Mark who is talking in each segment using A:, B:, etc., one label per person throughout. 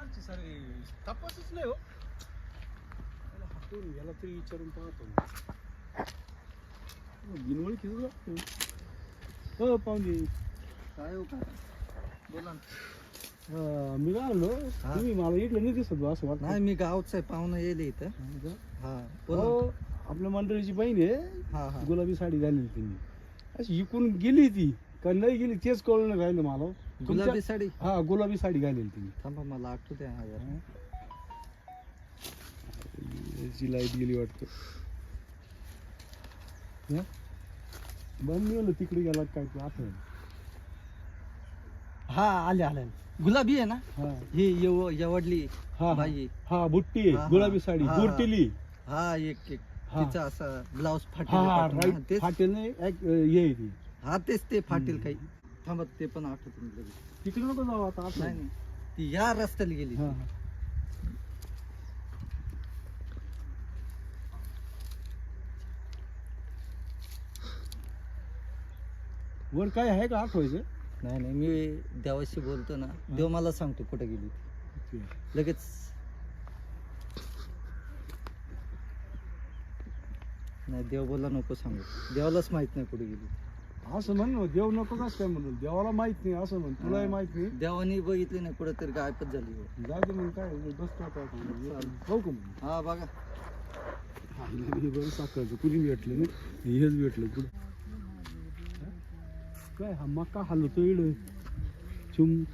A: माणसं सारे तपासच नाही हो. याला तरी विचारून पाहतो बिनवळी किती लागतो हो पाहुणे.
B: काय हो का बोला ना.
A: मी काय आलो तुम्ही मला इकडे नाही दिसत बा असं वाटतं.
B: नाही मी गावचा पाहुणा येईल इथं. हा बोला.
A: आपल्या मंडळीची बहीण आहे.
B: हा हा
A: गुलाबी साडी घालली तिने अशी इकून गेली ती का नाही गेली तेच कळलं राहिलं मला.
B: गुलाबी साडी.
A: हा गुलाबी साडी घालेली तिने.
B: थांबा मला आठवू द्या.
A: याची लाईट गेली वाटतं. बंद गेलं तिकडे गेला काय तू आठवण.
B: हा आले आले. गुलाबी आहे ना
A: हा
B: ही एवढली
A: हा
B: बाई.
A: हा बुट्टी आहे
B: हा,
A: गुलाबी साडी
B: हा.
A: बुरटिली.
B: हा एक एक
A: हा.
B: तिचा असा ब्लाउज
A: हा
B: फाटेल
A: राईट
B: तेच.
A: फाटेल नाही ये ती
B: हा तेच ते फाटेल काही. थांबा ते पण आठवत नाही लगेच.
A: तिकडे नको जाऊ आता
B: नाही
A: आठवण.
B: नाही ती या रस्त्याला गेली.
A: हा वर काय आहे का आठवायचं.
B: नाही नाही मी देवाशी बोलतो ना देव मला सांगतो कुठे गेली ती. लगेच नाही देव बोला नको सांगू. देवालाच माहित नाही कुठे गेली.
A: असं म्हण ना, देव नको कसं काय म्हणून देवाला माहित नाही असं म्हण. तुलाही माहित नाही.
B: देवानी बघितली नाही कुठे तरी गायबच झाली.
A: जाऊ दे मग काय बस का भाऊ का मग.
B: हा बघा
A: हे बरं साखरचं कुणी भेटलं नाही हेच भेटलं कुठं. काय हा मका हलतो इड चुम.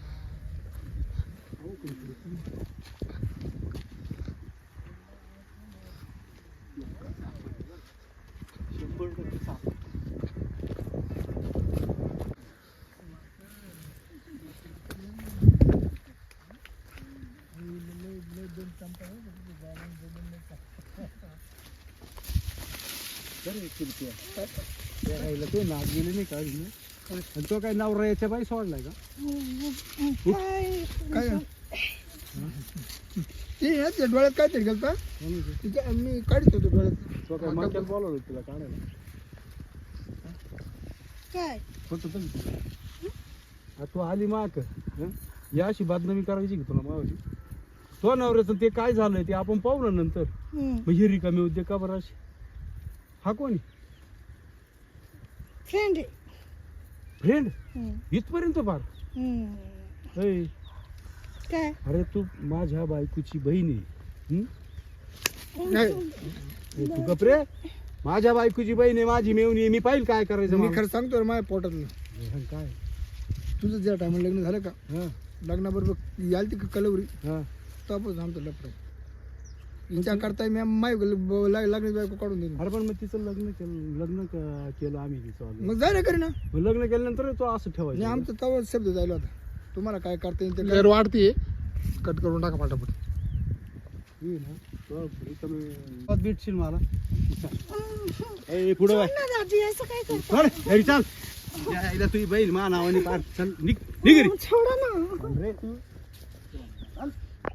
A: ते नाच गेले नाही का आणि तो काय नवरा याच्या बाई सोडलाय का.
C: काय ते याच्या डोळ्यात काय तरी घालता मी काढत होतो डोळ्यात.
A: तो काय मागच्याला बोलावलं तुला काढायला.
C: काय
A: होतं तर तू आली माक या अशी बदनामी करायची की तुला मावाची. तो नवऱ्याचं ते काय झालंय ते आपण पाहू ना नंतर. मग ही रिकामी उद्योग का बरं अशी. हा कोणी
C: फ्रेंड
A: फ्रेंड इथपर्यंत फार. ऐ,
C: काय
A: अरे तू माझ्या बायकोची बहीण आहे. ए, तू कपरे माझ्या बायकोची बहीण आहे माझी मेवणी आहे. मी पाहिल काय करायचं.
C: मी खरं सांगतो रे माझ्या पोटातलं.
A: काय
C: तुझं ज्या टायमाला लग्न झालं का
A: हा
C: लग्नाबरोबर याल ती कलवरी
A: हा
C: तापच आमचं लफड. हिच्या करता मी लग्न बायको काढून देईन.
A: अरे पण मग तिचं लग्न केलं आम्ही तिचं.
C: मग जाय ना करी ना.
A: मग लग्न केल्यानंतर तो असं
C: आणि
A: ठेवायचं.
C: आमचं तवा शब्द जायला होता. तुम्हाला काय करता येईल ते वाढते कट करून टाका पाठापट.
A: ये ना, तो रिकामी भेटशील मला. ए पुढं बाय चल घरी चल. यायला तुझी बैल मा नावाने पार चल निघ निघ घरी.
C: छोडा ना
A: रे तू